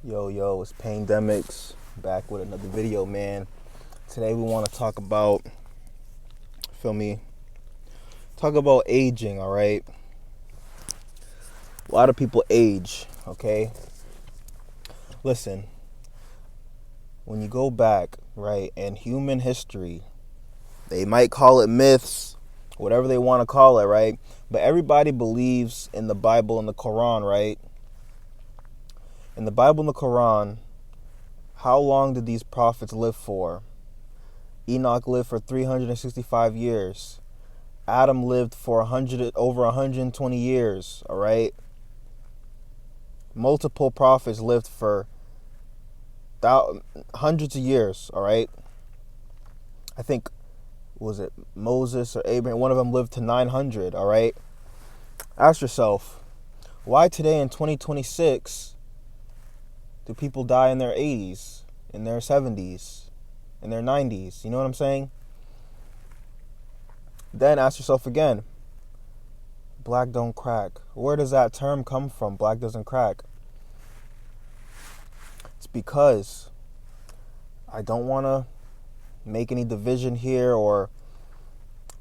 Yo, it's Pandemics back with another video, man. Today we want to talk about, feel me, talk about aging, all right? A lot of people age, okay? Listen, when you go back, right, in human history, they might call it myths, whatever they want to call it, right? But everybody believes in the Bible and the Quran, right? In the Bible and the Quran, how long did these prophets live for? Enoch lived for 365 years. Adam lived for over 120 years, all right? Multiple prophets lived for hundreds of years, all right? I think, was it Moses or Abraham? One of them lived to 900, all right? Ask yourself, why today in 2026 do people die in their 80s, in their 70s, in their 90s? You know what I'm saying? Then ask yourself again, black don't crack. Where does that term come from? Black doesn't crack. It's because I don't want to make any division here,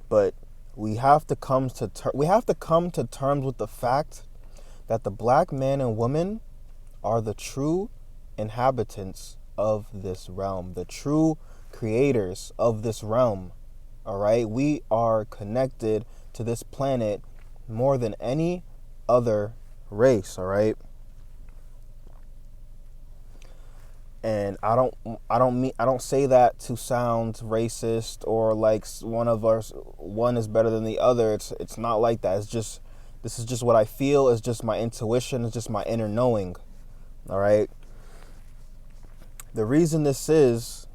but we have to come to terms with the fact that the black man and woman are the true inhabitants of this realm, the true creators of this realm. All right, we are connected to this planet more than any other race, all right? And I don't say that to sound racist or like one is better than the other. It's not like that. This is just what I feel. It's just my intuition. It's just my inner knowing. All right. The reason this is,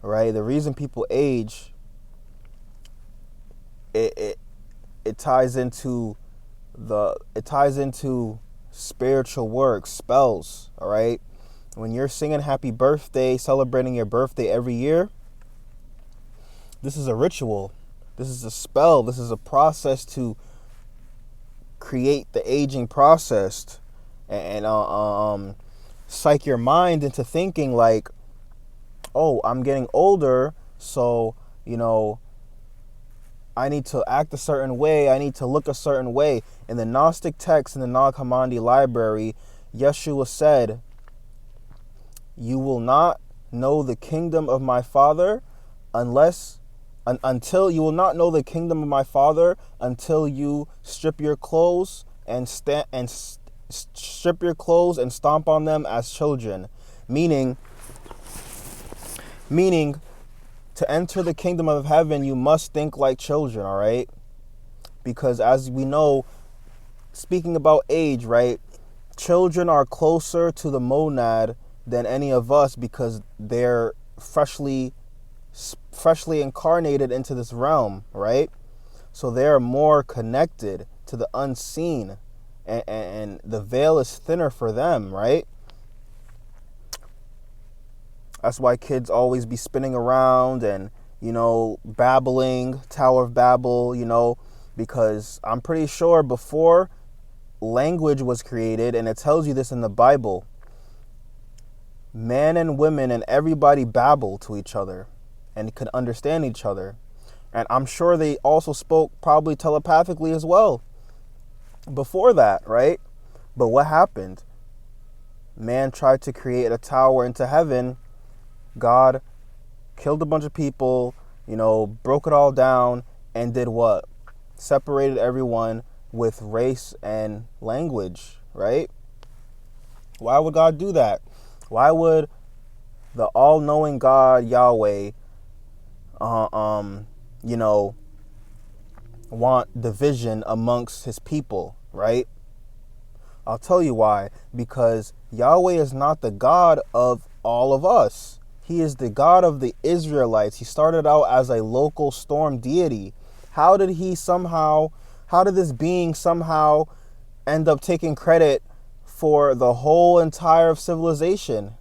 right, the reason people age, it ties into spiritual work, spells, all right? When you're singing happy birthday, celebrating your birthday every year, this is a ritual. This is a spell. This is a process to create the aging process and psych your mind into thinking like, oh, I'm getting older, so, I need to act a certain way. I need to look a certain way. In the Gnostic text in the Nag Hammadi library, Yeshua said, you will not know the kingdom of my Father until you will not know the kingdom of my Father until you strip your clothes and strip your clothes and stomp on them as children. Meaning, to enter the kingdom of heaven, you must think like children, all right? Because as we know, speaking about age, right, children are closer to the monad than any of us because they're freshly incarnated into this realm, right? So they're more connected to the unseen, and the veil is thinner for them, right? That's why kids always be spinning around and, babbling, Tower of Babel, because I'm pretty sure before language was created, and it tells you this in the Bible, men and women and everybody babbled to each other and could understand each other. And I'm sure they also spoke probably telepathically as well before that, right? But what happened? Man tried to create a tower into heaven. God killed a bunch of people, broke it all down, and did what? Separated everyone with race and language, right? Why would God do that? Why would the all-knowing God, Yahweh, want division amongst his people, right? I'll tell you why. Because Yahweh is not the God of all of us. He is the God of the Israelites. He started out as a local storm deity. How did this being somehow end up taking credit for the whole entire civilization?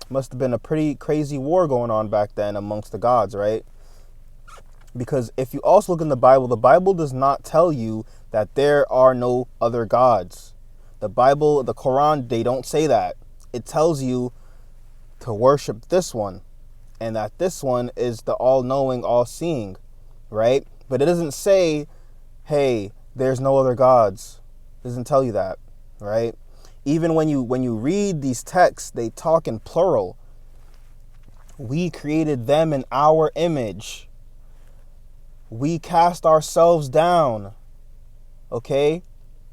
Must have been a pretty crazy war going on back then amongst the gods, right? Because if you also look in the Bible does not tell you that there are no other gods. The Bible, the Quran, they don't say that. it tells you to worship this one, and that this one is the all-knowing, all-seeing, right? But it doesn't say, hey, there's no other gods. It doesn't tell you that, right? Even when you read these texts, they talk in plural. We created them in our image. We cast ourselves down. Okay?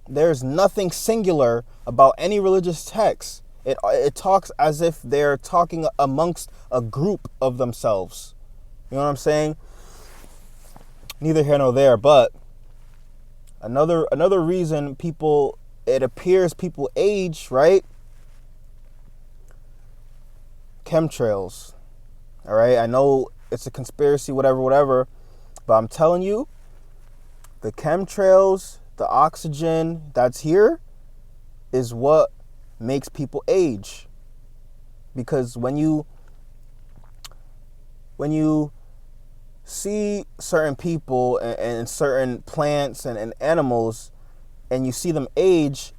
There's nothing singular about any religious text. It talks as if they're talking amongst a group of themselves. You know what I'm saying? Neither here nor there, but another reason it appears people age, right? Chemtrails. All right? I know it's a conspiracy, whatever, but I'm telling you, the chemtrails, the oxygen that's here is what makes people age. Because when you see certain people and certain plants and animals, and you see them age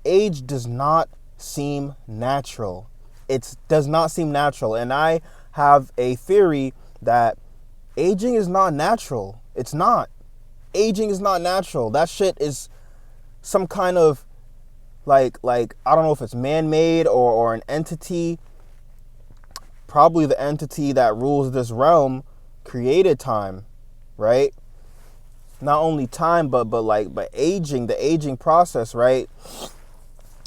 does not seem natural. It does not seem natural. And I have a theory that aging is not natural. It's not. Aging is not natural. That shit is some kind of like I don't know if it's man-made or an entity. Probably the entity that rules this realm created time, right? Not only time, but aging, the aging process, right?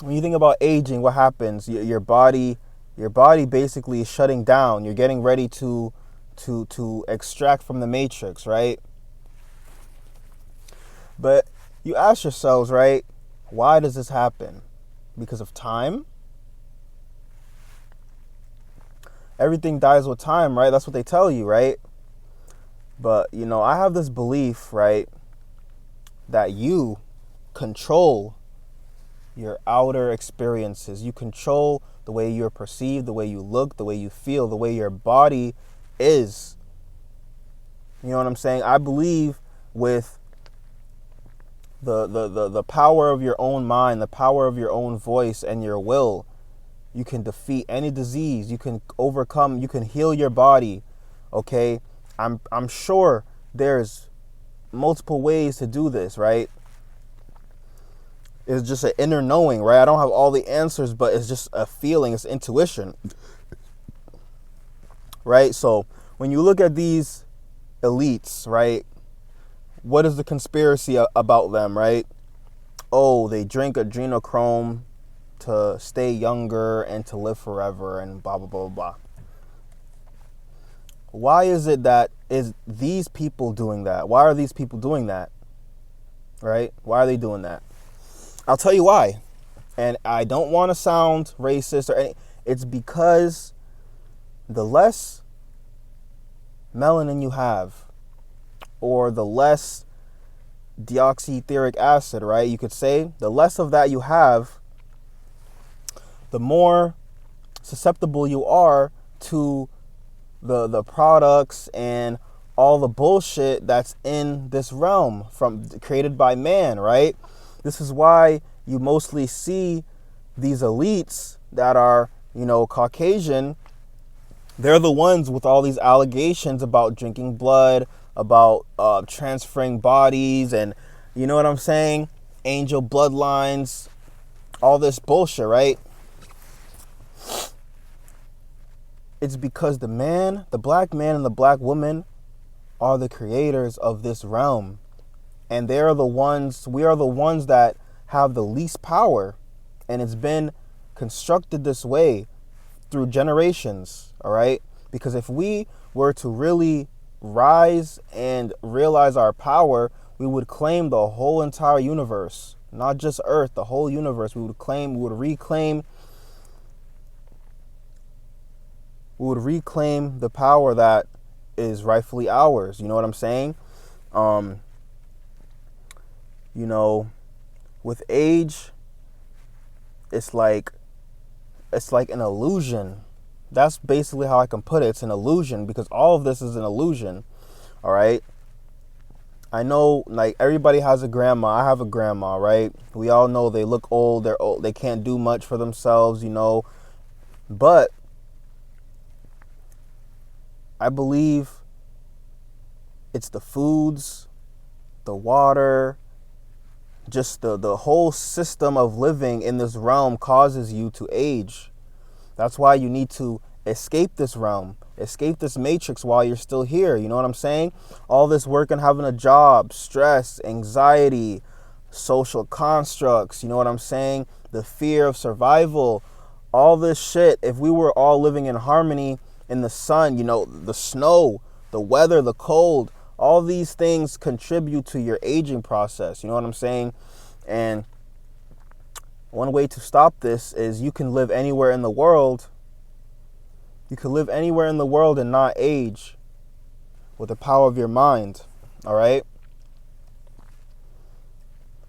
When you think about aging, what happens? Your body basically is shutting down. You're getting ready to extract from the matrix, right? But you ask yourselves, right? Why does this happen? Because of time? Everything dies with time, right? That's what they tell you, right? But, I have this belief, right, that you control your outer experiences. You control the way you're perceived, the way you look, the way you feel, the way your body is. You know what I'm saying? I believe with the power of your own mind, the power of your own voice and your will, you can defeat any disease. You can overcome, you can heal your body. Okay? I'm sure there's multiple ways to do this, right? It's just an inner knowing, right? I don't have all the answers, but it's just a feeling, it's intuition. Right? So when you look at these elites, right? What is the conspiracy about them, right? Oh, they drink adrenochrome to stay younger and to live forever and blah, blah, blah, blah. Why is it that is these people doing that? Why are these people doing that? Right? Why are they doing that? I'll tell you why. And I don't want to sound racist or anything. It's because the less melanin you have, or the less deoxyetheric acid, right? You could say the less of that you have, the more susceptible you are to the products and all the bullshit that's in this realm created by man, right? This is why you mostly see these elites that are, Caucasian. They're the ones with all these allegations about drinking blood, about transferring bodies, and you know what I'm saying? Angel bloodlines, all this bullshit, right? It's because the black man and the black woman are the creators of this realm. And we are the ones that have the least power. And it's been constructed this way through generations, all right? Because if we were to really rise and realize our power, we would claim the whole entire universe, not just Earth, the whole universe. We would reclaim the power that is rightfully ours. You know what I'm saying? With age, it's like an illusion. That's basically how I can put it. It's an illusion, because all of this is an illusion. All right. I know, everybody has a grandma. I have a grandma, right? We all know they look old. They're old. They can't do much for themselves, But I believe it's the foods, the water, just the whole system of living in this realm causes you to age. That's why you need to escape this realm, escape this matrix while you're still here. You know what I'm saying? All this work and having a job, stress, anxiety, social constructs, you know what I'm saying? The fear of survival, all this shit. If we were all living in harmony in the sun, you know, the snow, the weather, the cold, all these things contribute to your aging process. You know what I'm saying? And one way to stop this is you can live anywhere in the world. You can live anywhere in the world and not age with the power of your mind. All right?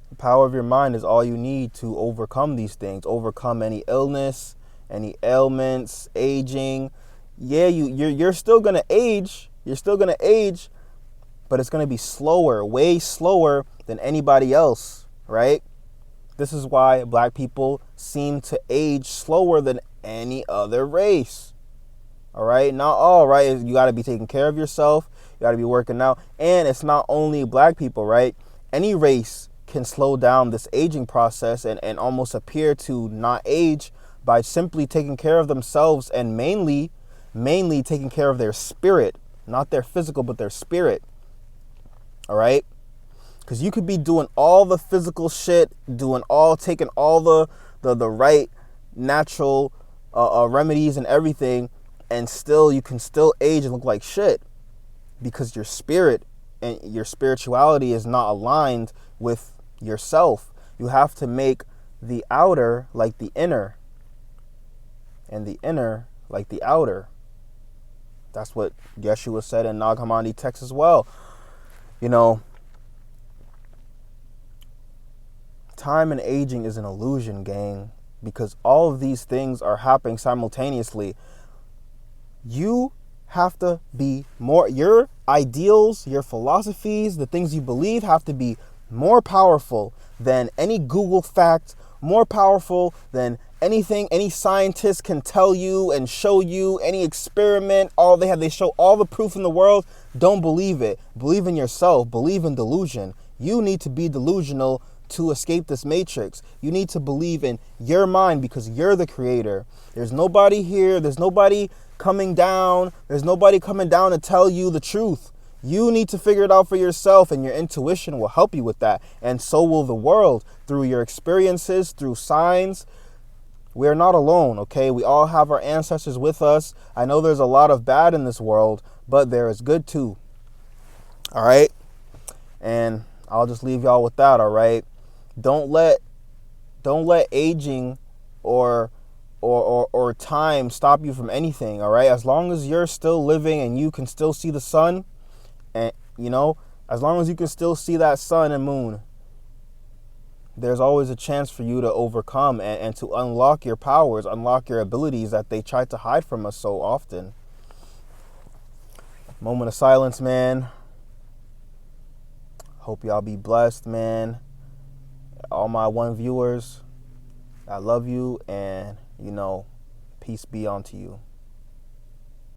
The power of your mind is all you need to overcome these things, overcome any illness, any ailments, aging. Yeah, you're still going to age. You're still going to age, but it's going to be slower, way slower than anybody else, right? This is why black people seem to age slower than any other race. All right? Not all, right? You got to be taking care of yourself. You got to be working out. And it's not only black people, right? Any race can slow down this aging process and almost appear to not age by simply taking care of themselves and mainly taking care of their spirit, not their physical, but their spirit. All right? Because you could be doing all the physical shit, taking all the right natural remedies and everything, and still you can still age and look like shit because your spirit and your spirituality is not aligned with yourself. You have to make the outer like the inner and the inner like the outer. That's what Yeshua said in Nag Hammadi text as well. You know, time and aging is an illusion, gang, because all of these things are happening simultaneously. You have to be more, your ideals, your philosophies, the things you believe have to be more powerful than any Google fact, more powerful than anything any scientist can tell you and show you, any experiment. They show all the proof in the world. Don't believe it. Believe in yourself. Believe in delusion. You need to be delusional to escape this matrix. You need to believe in your mind because you're the creator. There's nobody here. There's nobody coming down. There's nobody coming down to tell you the truth. You need to figure it out for yourself, and your intuition will help you with that. And so will the world through your experiences, through signs. We're not alone, okay? We all have our ancestors with us. I know there's a lot of bad in this world, but there is good too. All right? And I'll just leave y'all with that, all right? Don't let aging or time stop you from anything, all right? As long as you're still living and you can still see the sun, and you know, as long as you can still see that sun and moon, there's always a chance for you to overcome and to unlock your powers, unlock your abilities that they try to hide from us so often. Moment of silence, man. Hope y'all be blessed, man. All my one viewers, I love you, and you know, peace be unto you.